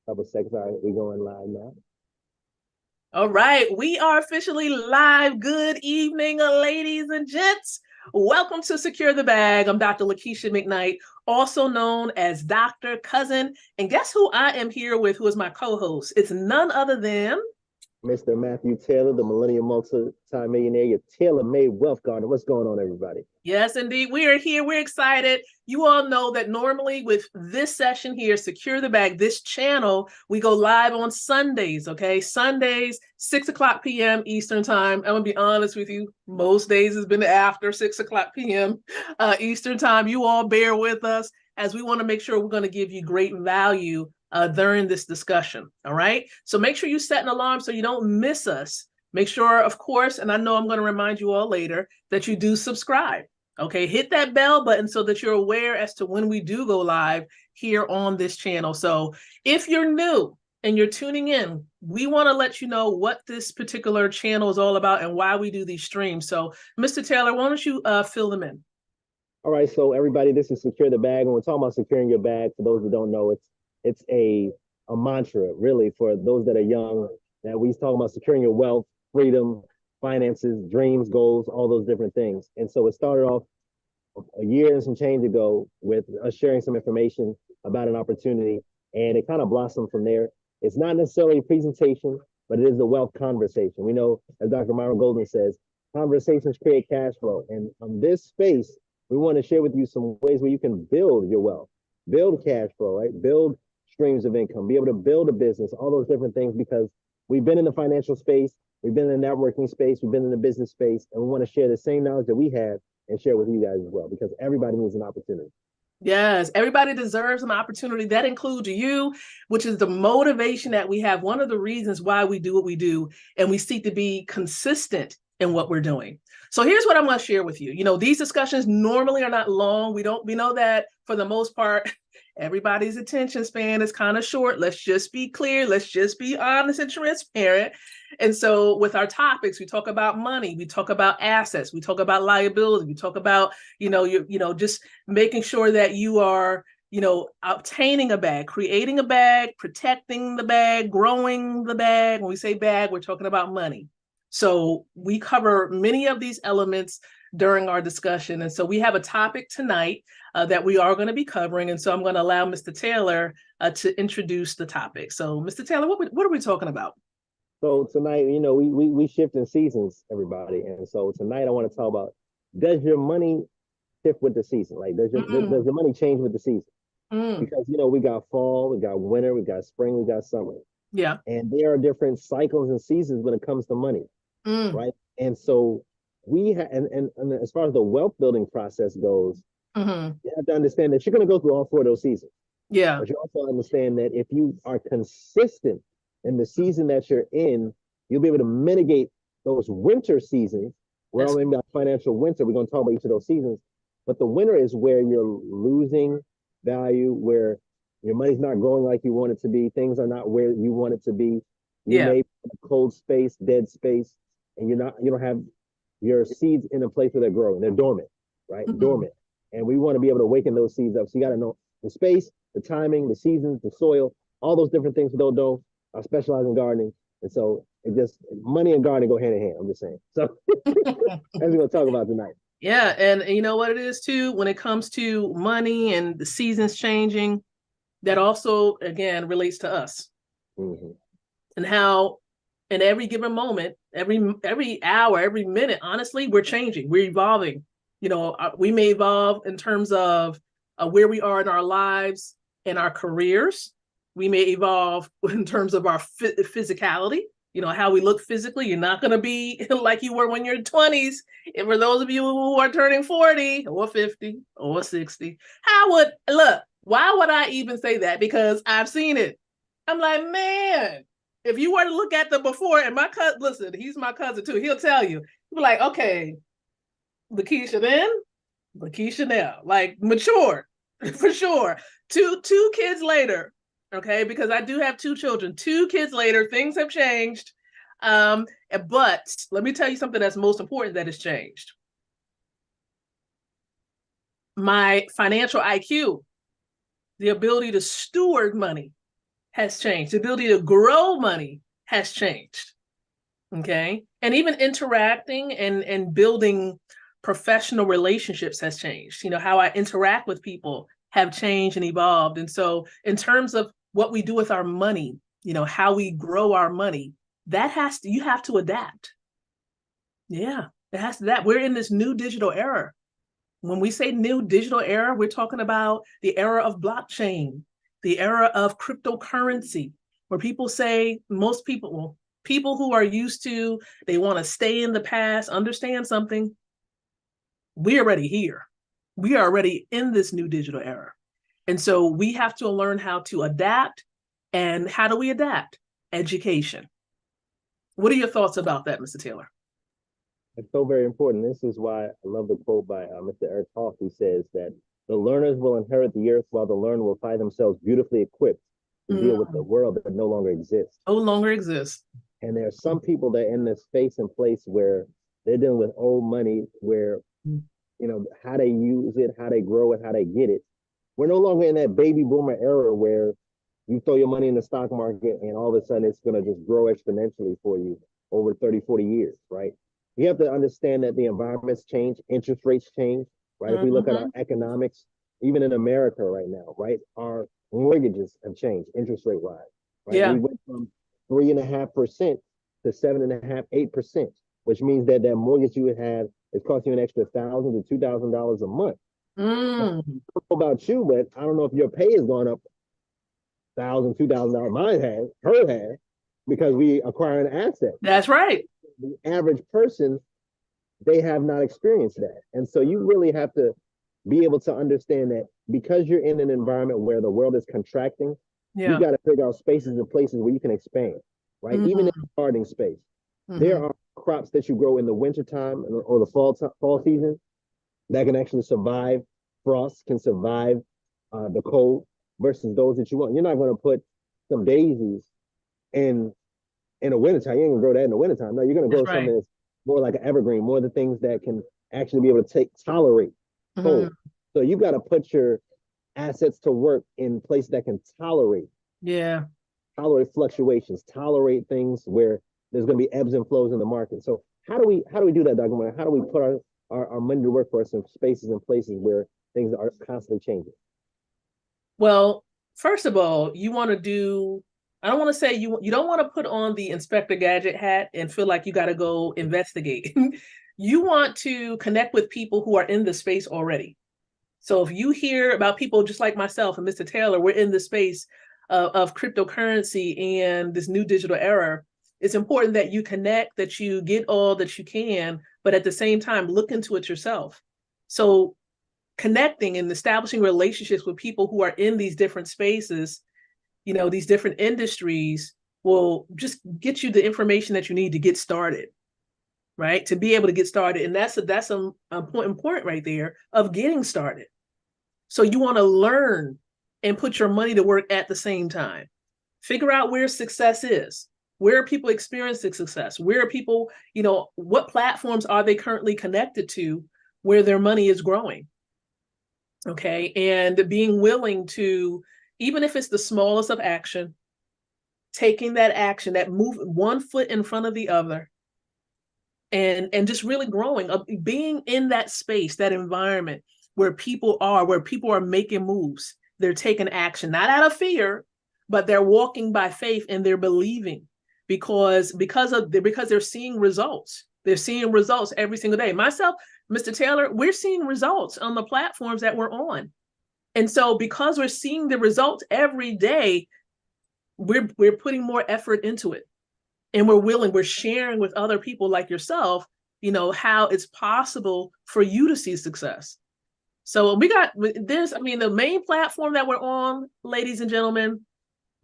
Couple seconds. All right, we going live now. All right, we are officially live. Good evening, ladies and gents. Welcome to Secure the Bag. I'm Dr. Lakeisha McKnight, also known as Dr. Cousin. And guess who I am here with, who is my co-host? It's none other than Mr. Matthew Taylor, the Millennium Multi-Millionaire, your tailor-made wealth gardener. What's going on, everybody? Yes, indeed. We are here. We're excited. You all know that normally with this session here, Secure the Bag, this channel, we go live on Sundays, okay? Sundays, 6 o'clock p.m. Eastern time. I'm going to be honest with you. Most days has been after 6 o'clock p.m. Eastern time. You all bear with us as we want to make sure we're going to give you great value during this discussion, all right? So make sure you set an alarm so you don't miss us. Make sure, of course, and I know I'm going to remind you all later, that you do subscribe. Okay, hit that bell button so that you're aware as to when we do go live here on this channel. So if you're new and you're tuning in, we want to let you know what this particular channel is all about and why we do these streams. So Mr. Taylor, why don't you fill them in? All right, so everybody, this is Secure the Bag. When we're talking about securing your bag, for those who don't know, it's a mantra, really, for those that are young, that we talk about securing your wealth, freedom, finances, dreams, goals, all those different things. And so it started off a year and some change ago with us sharing some information about an opportunity, and it kind of blossomed from there. It's not necessarily a presentation, but it is a wealth conversation. We know, as Dr. Myron Golden says, conversations create cash flow. And on this space, we want to share with you some ways where you can build your wealth, build cash flow, right? Build streams of income, be able to build a business, all those different things, because we've been in the financial space, we've been in the networking space, we've been in the business space, and we want to share the same knowledge that we have and share with you guys as well, because everybody needs an opportunity. Yes, everybody deserves an opportunity. That includes you, which is the motivation that we have. One of the reasons why we do what we do, and we seek to be consistent in what we're doing. So here's what I'm going to share with you. You know, these discussions normally are not long. We know that for the most part, everybody's attention span is kind of short. Let's just be clear. Let's just be honest and transparent. And so with our topics, we talk about money, we talk about assets, we talk about liability, we talk about, just making sure that you are, obtaining a bag, creating a bag, protecting the bag, growing the bag. When we say bag, we're talking about money. So we cover many of these elements during our discussion. And so we have a topic tonight that we are going to be covering. And so I'm going to allow Mr. Taylor to introduce the topic. So Mr. Taylor, what are we talking about? So tonight, we shift in seasons, everybody. And so tonight I want to talk about, does your money shift with the season? Like, does your money change with the season? Because, we got fall, we got winter, we got spring, we got summer. Yeah. And there are different cycles and seasons when it comes to money, right? And so we have, and as far as the wealth building process goes, you have to understand that you're going to go through all four of those seasons. Yeah. But you also understand that if you are consistent in the season that you're in, you'll be able to mitigate those winter seasons. We're only about financial winter. We're going to talk about each of those seasons. But the winter is where you're losing value, where your money's not growing like you want it to be. Things are not where you want it to be. You may be in a cold space, dead space, and you don't have your seeds in a place where they're growing. They're dormant, right? Dormant. And we want to be able to awaken those seeds up. So you got to know the space, the timing, the seasons, the soil, all those different things. For those don't, I specialize in gardening. And so money and gardening go hand in hand. I'm just saying. So that's what we're going to talk about tonight. Yeah. And you know what it is too, when it comes to money and the seasons changing, that also, again, relates to us. And how in every given moment, every hour, every minute, honestly, we're changing, we're evolving. We may evolve in terms of where we are in our lives and our careers. We may evolve in terms of our physicality, how we look physically. You're not going to be like you were when you're 20s. And for those of you who are turning 40 or 50 or 60, why would I even say that? Because I've seen it. I'm like, man, if you were to look at the before, and my cousin, listen, he's my cousin too. He'll tell you, he'll be like, okay, Lakeisha then, Lakeisha now, like matured for sure. Two kids later, okay, because I do have two children. 2 kids later, things have changed. But let me tell you something that's most important that has changed. My financial IQ, the ability to steward money, has changed. The ability to grow money has changed. Okay. And even interacting and building professional relationships has changed. You know, how I interact with people have changed and evolved. And so in terms of what we do with our money, you know, how we grow our money, you have to adapt. Yeah, it has to that. We're in this new digital era. When we say new digital era, we're talking about the era of blockchain, the era of cryptocurrency, where people say, most people, well, people who are used to, they want to stay in the past, understand something. We're already here. We are already in this new digital era. And so we have to learn how to adapt. And how do we adapt? Education. What are your thoughts about that, Mr. Taylor? It's so very important. This is why I love the quote by Mr. Eric Hoff, who says that the learners will inherit the earth while the learned will find themselves beautifully equipped to deal with the world that no longer exists. No longer exists. And there are some people that are in this space and place where they're dealing with old money, where, you know, how they use it, how they grow it, how they get it. We're no longer in that baby boomer era where you throw your money in the stock market and all of a sudden it's going to just grow exponentially for you over 30, 40 years, right? You have to understand that the environments change, interest rates change, right? If we look at our economics, even in America right now, right? Our mortgages have changed, interest rate wise, right? Yeah. We went from 3.5% to 7.5%, 8%, which means that that mortgage you would have is costing you an extra $1,000 to $2,000 a month. I don't know about you, but I don't know if your pay has gone up $1,000, $2,000. Mine has, her has, because we acquire an asset. That's right. The average person, they have not experienced that. And so you really have to be able to understand that because you're in an environment where the world is contracting, you got to figure out spaces and places where you can expand, right? Even in the gardening space. There are crops that you grow in the wintertime or the fall season that can actually survive frost, can survive the cold, versus those that you want. You're not going to put some daisies in the wintertime. You ain't gonna grow that in the wintertime. No, you're gonna grow something that's more like an evergreen, more of the things that can actually be able to tolerate cold. So you got to put your assets to work in places that can tolerate fluctuations, tolerate things where there's going to be ebbs and flows in the market. So how do we do that, Dr. Moore? How do we put our money to work for us in spaces and places where things are constantly changing? Well, first of all, you want to do, I don't want to say you don't want to put on the Inspector Gadget hat and feel like you got to go investigate. You want to connect with people who are in the space already. So if you hear about people just like myself and Mr. Taylor, we're in the space of cryptocurrency and this new digital era, it's important that you connect, that you get all that you can, but at the same time, look into it yourself. So connecting and establishing relationships with people who are in these different spaces, you know, these different industries will just get you the information that you need to get started, right? To be able to get started. And that's an important point right there of getting started. So you want to learn and put your money to work at the same time. Figure out where success is. Where are people experiencing success? Where are people, you know, what platforms are they currently connected to where their money is growing? Okay. And being willing to, even if it's the smallest of action, taking that action, that move one foot in front of the other, and just really growing, being in that space, that environment where people are making moves. They're taking action, not out of fear, but they're walking by faith and they're believing because they're seeing results. They're seeing results every single day. Myself, Mr. Taylor, we're seeing results on the platforms that we're on. And so because we're seeing the results every day, we're putting more effort into it. And we're sharing with other people like yourself, you know, how it's possible for you to see success. So the main platform that we're on, ladies and gentlemen,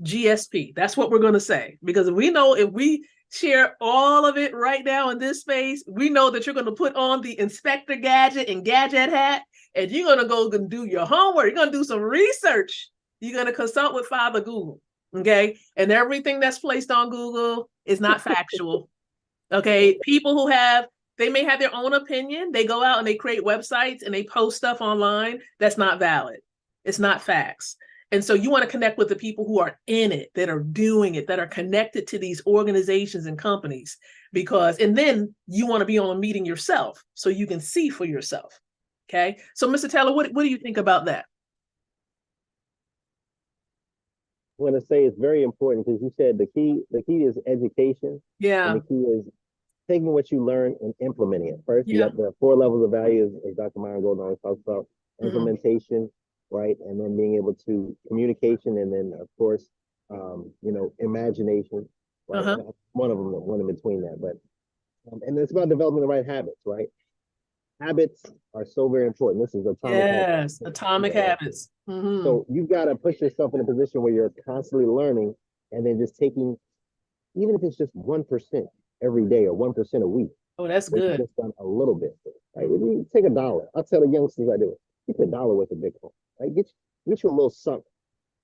GSP. That's what we're going to say, because we know if we share all of it right now in this space, we know that you're going to put on the Inspector Gadget and Gadget hat, and you're going to go and do your homework. You're going to do some research. You're going to consult with Father Google. Okay. And everything that's placed on Google is not factual. Okay. People they may have their own opinion. They go out and they create websites and they post stuff online that's not valid. It's not facts. And so you want to connect with the people who are in it, that are doing it, that are connected to these organizations and companies, and then you want to be on a meeting yourself so you can see for yourself. Okay. So Mr. Taylor, what do you think about that? I want to say it's very important because you said the key is education. Yeah. And the key is taking what you learn and implementing it. First, you Yeah. got the 4 levels of value, as Dr. Myron Golden always talks about, implementation, right? And then being able to communication, and then of course, imagination, right? One of them, one in between that, but and it's about developing the right habits, right? Habits are so very important. This is atomic habits. Atomic habits. So you've got to put yourself in a position where you're constantly learning, and then just taking, even if it's just 1% every day or 1% a week. Oh, that's good. Just done a little bit, right? If you take $1, I'll tell the youngsters I do it. Get $1 worth of Bitcoin, right? Get you a little something,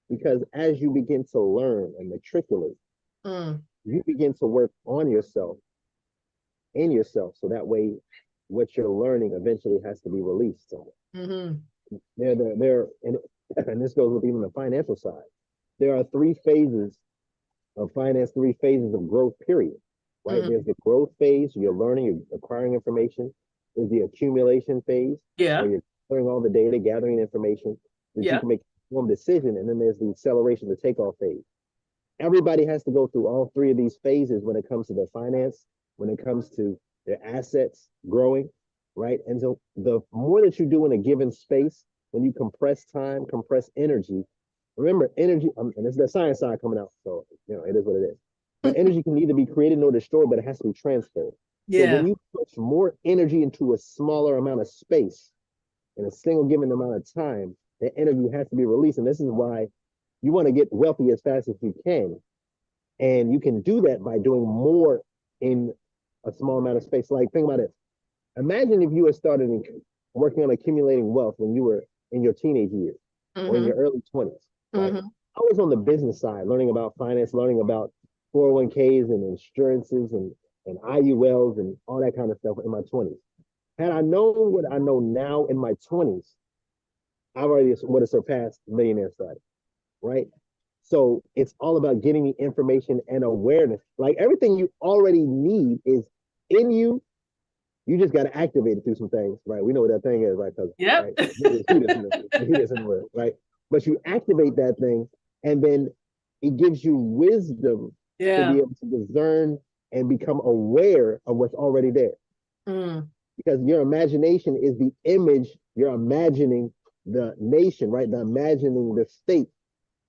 because as you begin to learn and matriculate, you begin to work on yourself, in yourself, so that way, what you're learning eventually has to be released somewhere. And this goes with even the financial side. There are 3 phases of finance, 3 phases of growth, period. Right? There's the growth phase, you're learning, you're acquiring information. There's the accumulation phase, where you're gathering all the data, gathering information, that you can make an informed decision. And then there's the acceleration, the takeoff phase. Everybody has to go through all 3 of these phases when it comes to their finance, when it comes to their assets growing, right? And so the more that you do in a given space, when you compress time, compress energy, remember energy, and it's the science side coming out, so it is what it is. But energy can neither be created nor destroyed, but it has to be transferred. So when you push more energy into a smaller amount of space in a single given amount of time, the energy has to be released. And this is why you want to get wealthy as fast as you can. And you can do that by doing more in a small amount of space. Like, think about it. Imagine if you had started working on accumulating wealth when you were in your teenage years or in your early 20s. Right? I was on the business side, learning about finance, learning about 401ks and insurances and IULs and all that kind of stuff in my 20s. Had I known what I know now in my 20s, I already would have surpassed millionaire status, right? So it's all about getting the information and awareness. Like, everything you already need is in you. You just got to activate it through some things, right? We know what that thing is, right? He doesn't work, right? But you activate that thing, and then it gives you wisdom to be able to discern and become aware of what's already there. Because your imagination is the image, you're imagining the nation, right? The imagining the state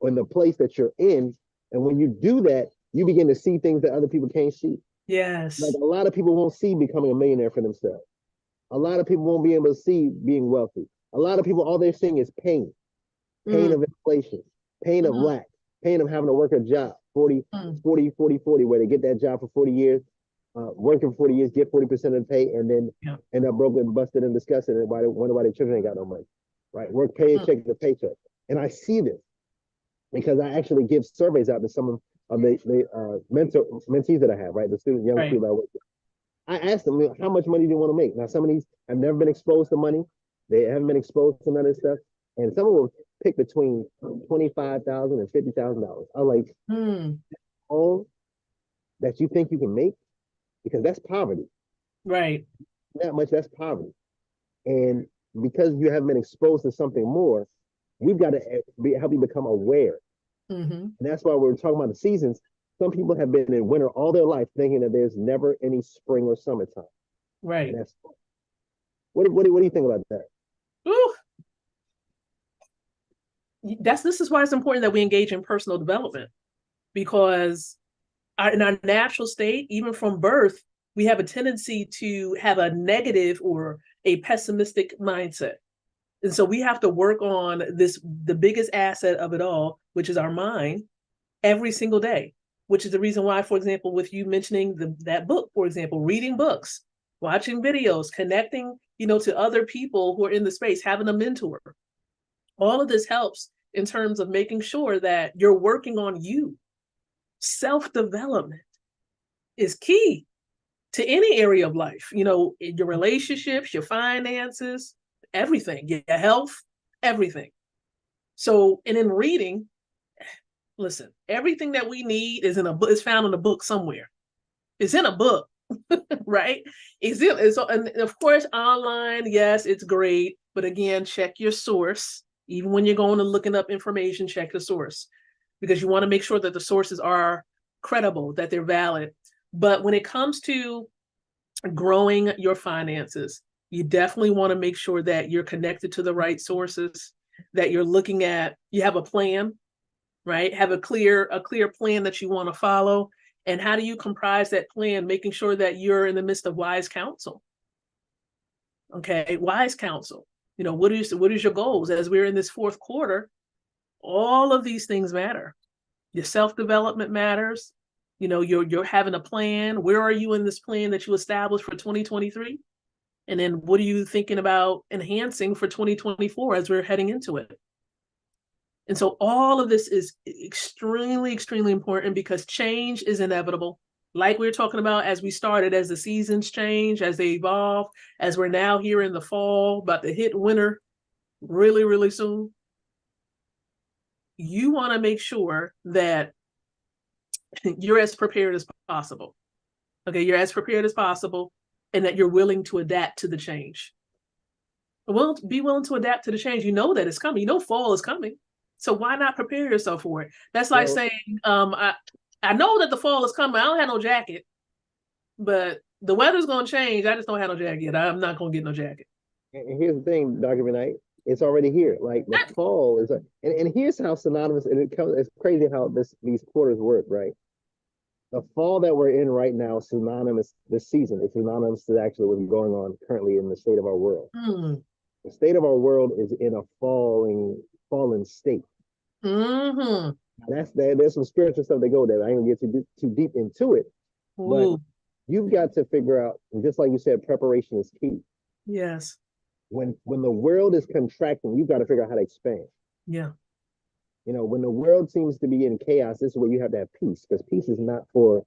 or the place that you're in. And when you do that, you begin to see things that other people can't see. Yes. Like, a lot of people won't see becoming a millionaire for themselves. A lot of people won't be able to see being wealthy. A lot of people, all they're seeing is pain. Pain of inflation, pain of lack, pain of having to work a job, 40, 40, where they get that job for 40 years, working for 40 years, get 40% of the pay, and then end up broken, busted, and disgusted, and wonder why their children ain't got no money, right? Work paycheck to paycheck. And I see this because I actually give surveys out to some of the mentees that I have, right? The student, young people I work with. I ask them, how much money do you want to make? Now, some of these have never been exposed to money. They haven't been exposed to none of this stuff. And some of them pick between $25,000 and $50,000. I'm like, all that you think you can make, because that's poverty. Right. That much, that's poverty. And because you haven't been exposed to something more, we've got to help you become aware. And that's why we're talking about the seasons. Some people have been in winter all their life thinking that there's never any spring or summertime. Right. And what do you think about that? Ooh. This is why it's important that we engage in personal development, because in our natural state, even from birth, we have a tendency to have a negative or a pessimistic mindset. And so we have to work on the biggest asset of it all, which is our mind, every single day, which is the reason why, for example, with you mentioning that book, for example, reading books, watching videos, connecting, to other people who are in the space, having a mentor. All of this helps in terms of making sure that you're working on you. Self-development is key to any area of life, your relationships, your finances, everything, your health, everything. So, and in reading, listen, everything that we need is in a book, is found in a book somewhere. It's in a book, right? And of course, online, yes, it's great. But again, check your source. Even when you're going and looking up information, check the source, because you want to make sure that the sources are credible, that they're valid. But when it comes to growing your finances, you definitely want to make sure that you're connected to the right sources, that you're looking at, you have a plan, right? Have a clear plan that you want to follow. And how do you comprise that plan, making sure that you're in the midst of wise counsel? Okay, wise counsel. You know, what is your goals as we're in this fourth quarter? All of these things matter. Your self-development matters. You know, you're having a plan. Where are you in this plan that you established for 2023? And then what are you thinking about enhancing for 2024 as we're heading into it? And so all of this is extremely, extremely important, because change is inevitable. Like we were talking about as we started, as the seasons change, as they evolve, as we're now here in the fall, about to hit winter really, really soon. You want to make sure that you're as prepared as possible. Okay, you're as prepared as possible, and that you're willing to adapt to the change. Well, be willing to adapt to the change. You know that it's coming. You know fall is coming. So why not prepare yourself for it? That's like saying, I know that the fall is coming. I don't have no jacket, but the weather's going to change. I just don't have no jacket. I'm not going to get no jacket. And here's the thing, Dr. Benite, it's already here. Like the fall is, and here's how synonymous, and it's crazy how these quarters work, right? The fall that we're in right now is synonymous, this season, it's synonymous to actually what's going on currently in the state of our world. The state of our world is in a fallen state. There's some spiritual stuff that go there. I ain't gonna get too deep into it. But you've got to figure out, and just like you said, preparation is key. Yes. When the world is contracting, you've got to figure out how to expand. Yeah. You know, when the world seems to be in chaos, this is where you have to have peace, because peace is not for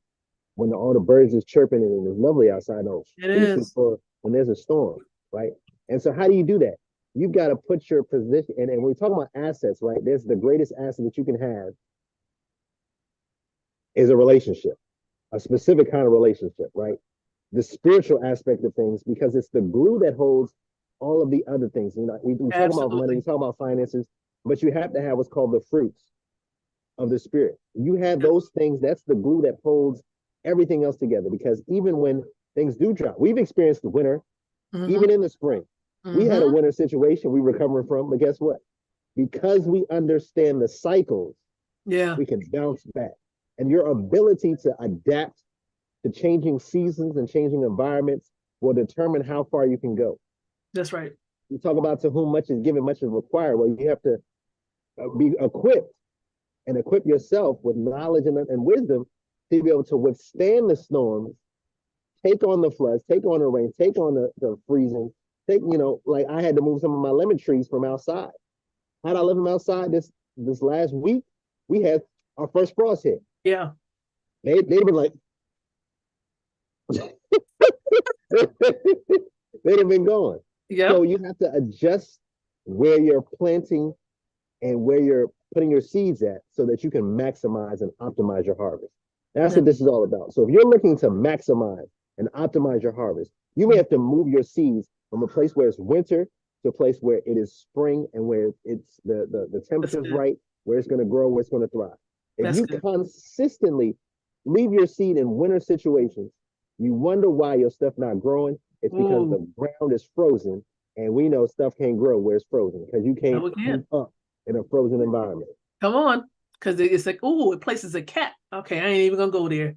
when all the birds is chirping and it's lovely outside. No, it is for when there's a storm, right? And so how do you do that? You've got to put your position, and when we talk about assets, right? There's the greatest asset that you can have is a relationship, a specific kind of relationship, right? The spiritual aspect of things, because it's the glue that holds all of the other things. You know, we talk about money, we talk about finances, but you have to have what's called the fruits of the spirit. You have those things, that's the glue that holds everything else together. Because even when things do drop, we've experienced the winter, even in the spring. We had a winter situation we were recovering from, but guess what? Because we understand the cycles, we can bounce back. And your ability to adapt to changing seasons and changing environments will determine how far you can go. That's right. You talk about to whom much is given, much is required. Well, you have to be equipped and equip yourself with knowledge and wisdom to be able to withstand the storms, take on the floods, take on the rain, take on the freezing, like I had to move some of my lemon trees from outside. Had I left them outside this last week, we had our first frost hit. Yeah. They'd been like, they'd have been gone. Yeah. So you have to adjust where you're planting and where you're putting your seeds at so that you can maximize and optimize your harvest. That's what this is all about. So if you're looking to maximize and optimize your harvest, you may have to move your seeds from a place where it's winter to a place where it is spring and where it's the temperature's right, where it's going to grow, where it's going to thrive. If you consistently leave your seed in winter situations, you wonder why your stuff not growing. It's because the ground is frozen, and we know stuff can't grow where it's frozen because you can't move up in a frozen environment. Come on, because it's like, it places a cat. Okay, I ain't even gonna go there.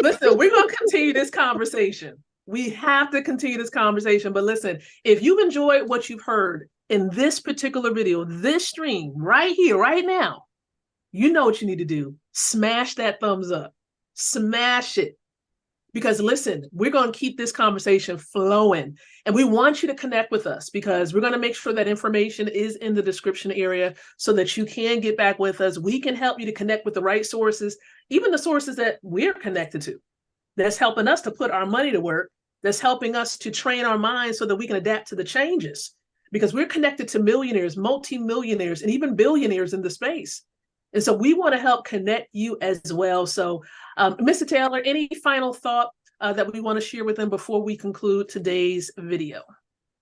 Listen, we're gonna continue this conversation. We have to continue this conversation. But listen, if you've enjoyed what you've heard in this particular video, this stream right here, right now, you know what you need to do. Smash that thumbs up. Smash it. Because listen, we're going to keep this conversation flowing, and we want you to connect with us, because we're going to make sure that information is in the description area so that you can get back with us. We can help you to connect with the right sources, even the sources that we're connected to. That's helping us to put our money to work. That's helping us to train our minds so that we can adapt to the changes. because we're connected to millionaires, multimillionaires, and even billionaires in the space. And so we want to help connect you as well. So, Mr. Taylor, any final thought that we want to share with them before we conclude today's video?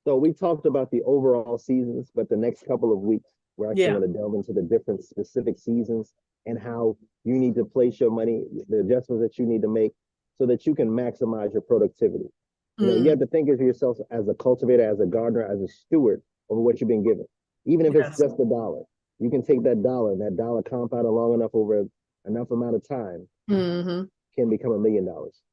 So we talked about the overall seasons, but the next couple of weeks, we're actually going to delve into the different specific seasons and how you need to place your money, the adjustments that you need to make so that you can maximize your productivity. You know, you have to think of yourself as a cultivator, as a gardener, as a steward over what you've been given. Even if it's just $1, you can take that dollar, and that dollar compounded long enough over enough amount of time can become $1 million.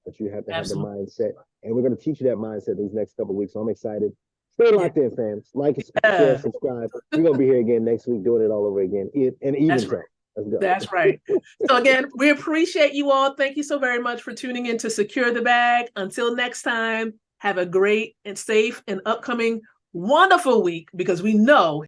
But you have to have the mindset. And we're going to teach you that mindset these next couple of weeks. So I'm excited. Stay locked in, fans. Like, share, subscribe. We're going to be here again next week doing it all over again. And even so. Let's go. That's right. So again, we appreciate you all. Thank you so very much for tuning in to Secure the Bag. Until next time, have a great and safe and upcoming wonderful week, because we know